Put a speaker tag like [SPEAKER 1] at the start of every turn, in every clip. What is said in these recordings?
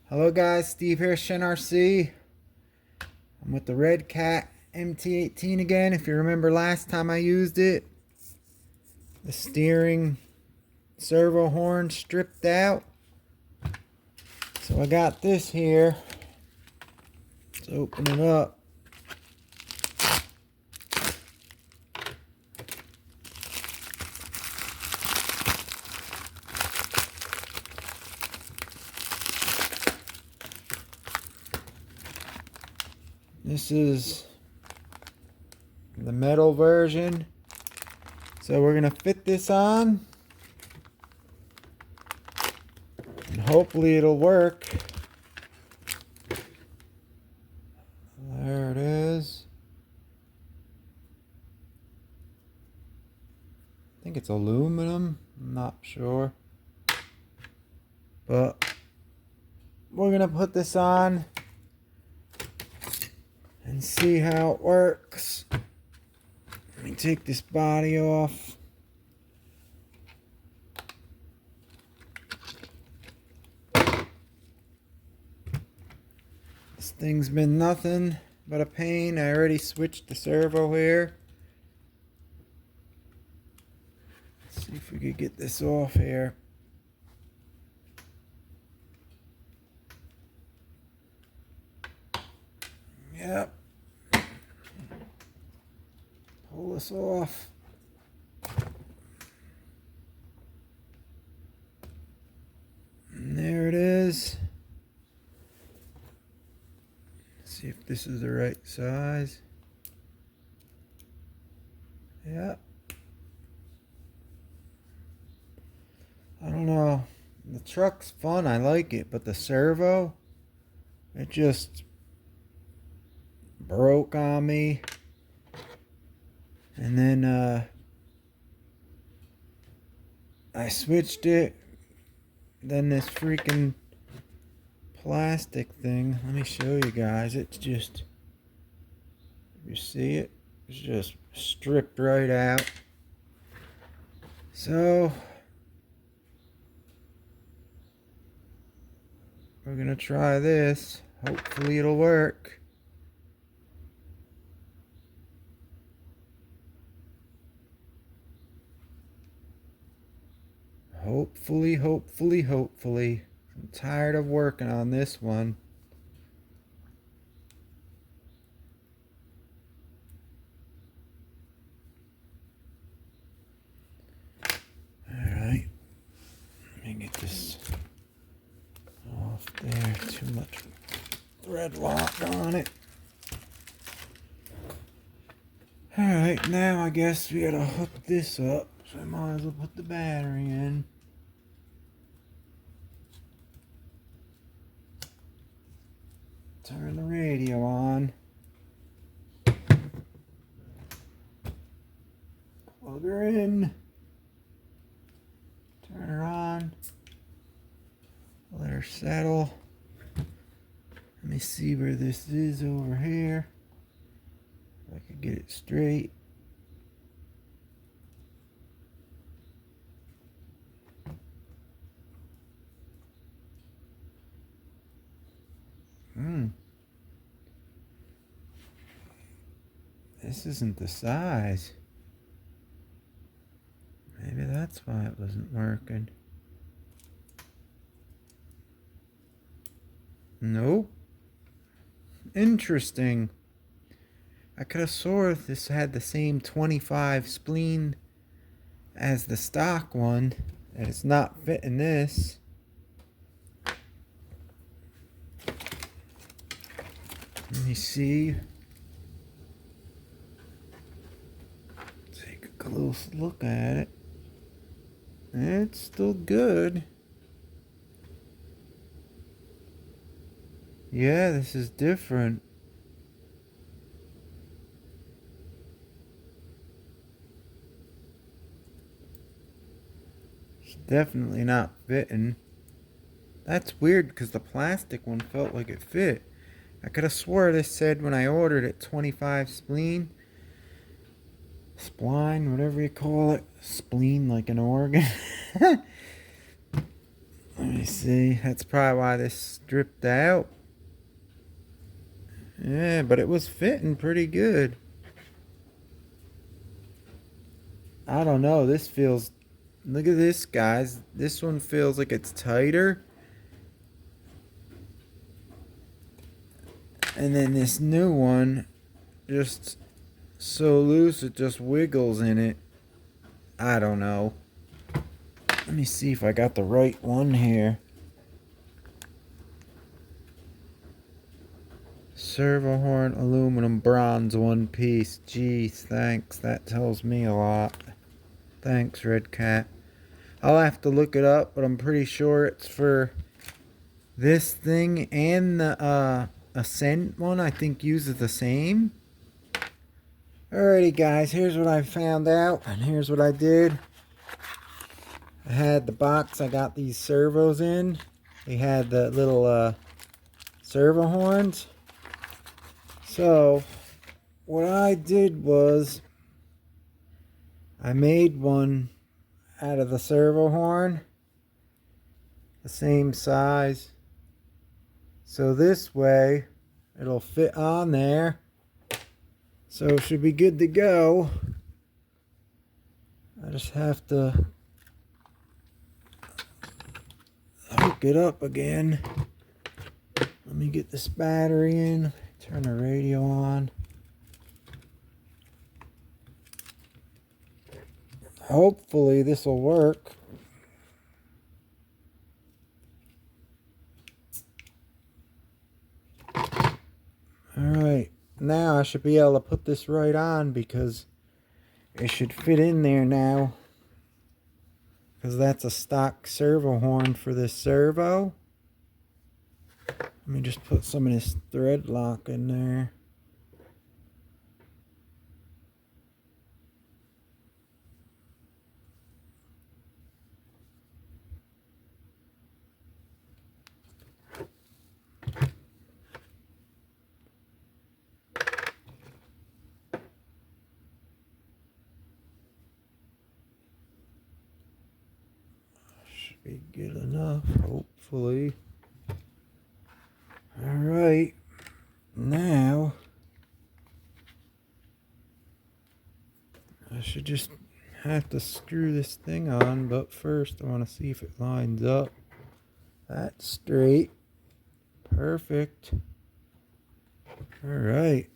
[SPEAKER 1] Hello guys, Steve here, RC. I'm with the Redcat MT18 again. If you remember last time I used it, the steering servo horn stripped out. So I got this here. Let's open it up. This is the metal version. So we're gonna fit this on and hopefully it'll work. There it is. I think it's aluminum, I'm not sure. But we're gonna put this on and see how it works. Let me take this body off. This thing's been nothing but a pain. I already switched the servo here. Let's see if we could get this off here. Yep. Pull this off. And there it is. See if this is the right size. Yep. I don't know. The truck's fun, I like it, but the servo, it just broke on me. And then I switched it. Then this freaking plastic thing, let me show you guys. It's just, you see it? It's just stripped right out. So we're gonna try this. Hopefully it'll work. Hopefully. I'm tired of working on this one. Alright. Let me get this off there. Too much thread lock on it. Alright, now I guess we gotta hook this up. So I might as well put the battery in. Turn the radio on. Plug her in. Turn her on. Let her settle. Let me see where this is over here. If I could get it straight. This isn't the size. Maybe that's why it wasn't working. Nope. Interesting. I could have swore if this had the same 25 spleen as the stock one, and it's not fitting this. Let me see. Take a close look at it. It's still good. Yeah, this is different. It's definitely not fitting. That's weird because the plastic one felt like it fit. I could have swore this said when I ordered it 25 spleen. Spline, whatever you call it. Spleen like an organ. Let me see. That's probably why this stripped out. Yeah, but it was fitting pretty good. I don't know. This feels... Look at this, guys. This one feels like it's tighter. And then this new one, just so loose, it just wiggles in it. I don't know. Let me see if I got the right one here. Servo horn, aluminum, bronze, one piece. Geez, thanks. That tells me a lot. Thanks, Redcat. I'll have to look it up, but I'm pretty sure it's for this thing, and the Ascent one I think uses the same. Alrighty guys, here's what I found out, and here's what I did. I had the box I got these servos in. They had the little servo horns. So what I did was I made one out of the servo horn, the same size, so this way it'll fit on there, so it should be good to go. I just have to hook it up again. Let me get this battery in, turn the radio on. Hopefully this will work. Alright, now I should be able to put this right on because it should fit in there now. Because that's a stock servo horn for this servo. Let me just put some of this thread lock in there. Should be good enough, hopefully. Alright, now I should just have to screw this thing on, but first I want to see if it lines up. That's straight. Perfect. Alright,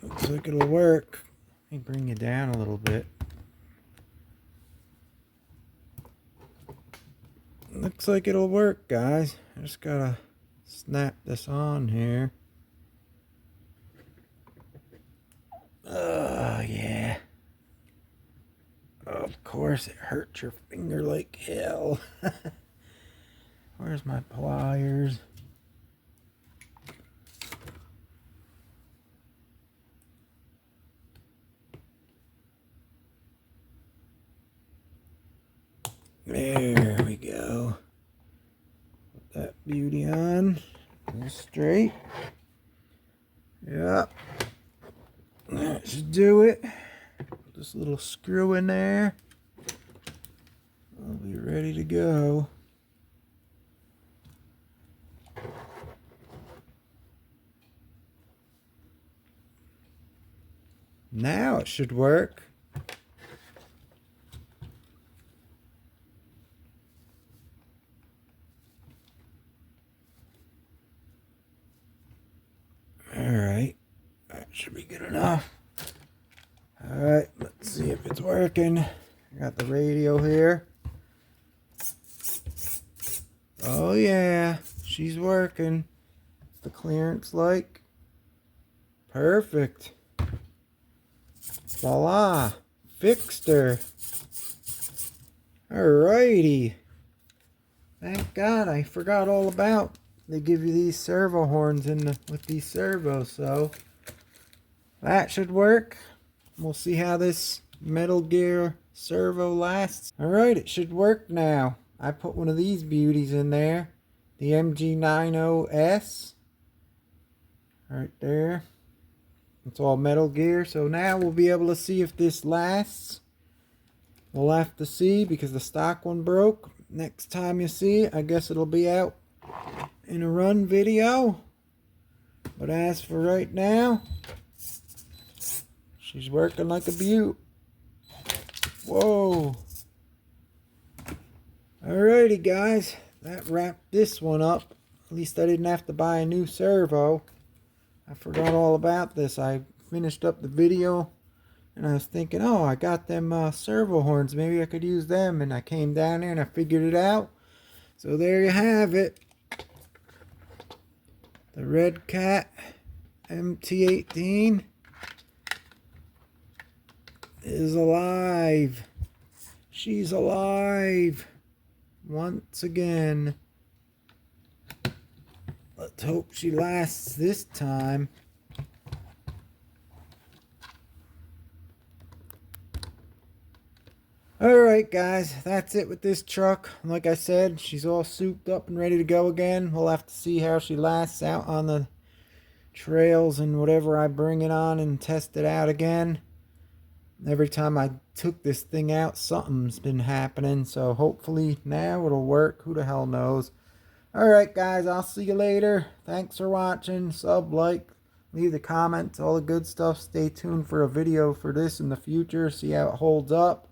[SPEAKER 1] looks like it'll work. Let me bring you down a little bit. Looks like it'll work, guys. I just gotta snap this on here. Oh, yeah. Of course, it hurts your finger like hell. Where's my pliers? There we go. Put that beauty on. Straight. Yep. That should do it. Put this little screw in there. I'll be ready to go. Now it should work. Alright, that should be good enough. Alright, let's see if it's working. I got the radio here. Oh yeah, she's working. What's the clearance like? Perfect. Voila, fixed her. Alrighty. Thank God, I forgot all about they give you these servo horns with these servos, so that should work. We'll see how this Metal Gear servo lasts. Alright, it should work now. I put one of these beauties in there, the MG90S, right there. It's all Metal Gear, so now we'll be able to see if this lasts. We'll have to see because the stock one broke. next time you see it, I guess it'll be out in a run video. But as for right now, she's working like a beaut. Whoa. Alrighty guys, that wrapped this one up. At least I didn't have to buy a new servo. I forgot all about this. I finished up the video and I was thinking, oh, I got them servo horns. Maybe I could use them. And I came down there and I figured it out. So there you have it. The Redcat MT18 is alive. She's alive. Once again. Let's hope she lasts this time. Alright guys, that's it with this truck. Like I said, she's all souped up and ready to go again. We'll have to see how she lasts out on the trails and whatever I bring it on and test it out again. Every time I took this thing out, something's been happening. So hopefully now it'll work. Who the hell knows? Alright guys, I'll see you later. Thanks for watching. Sub, like, leave the comments, all the good stuff. Stay tuned for a video for this in the future. See how it holds up.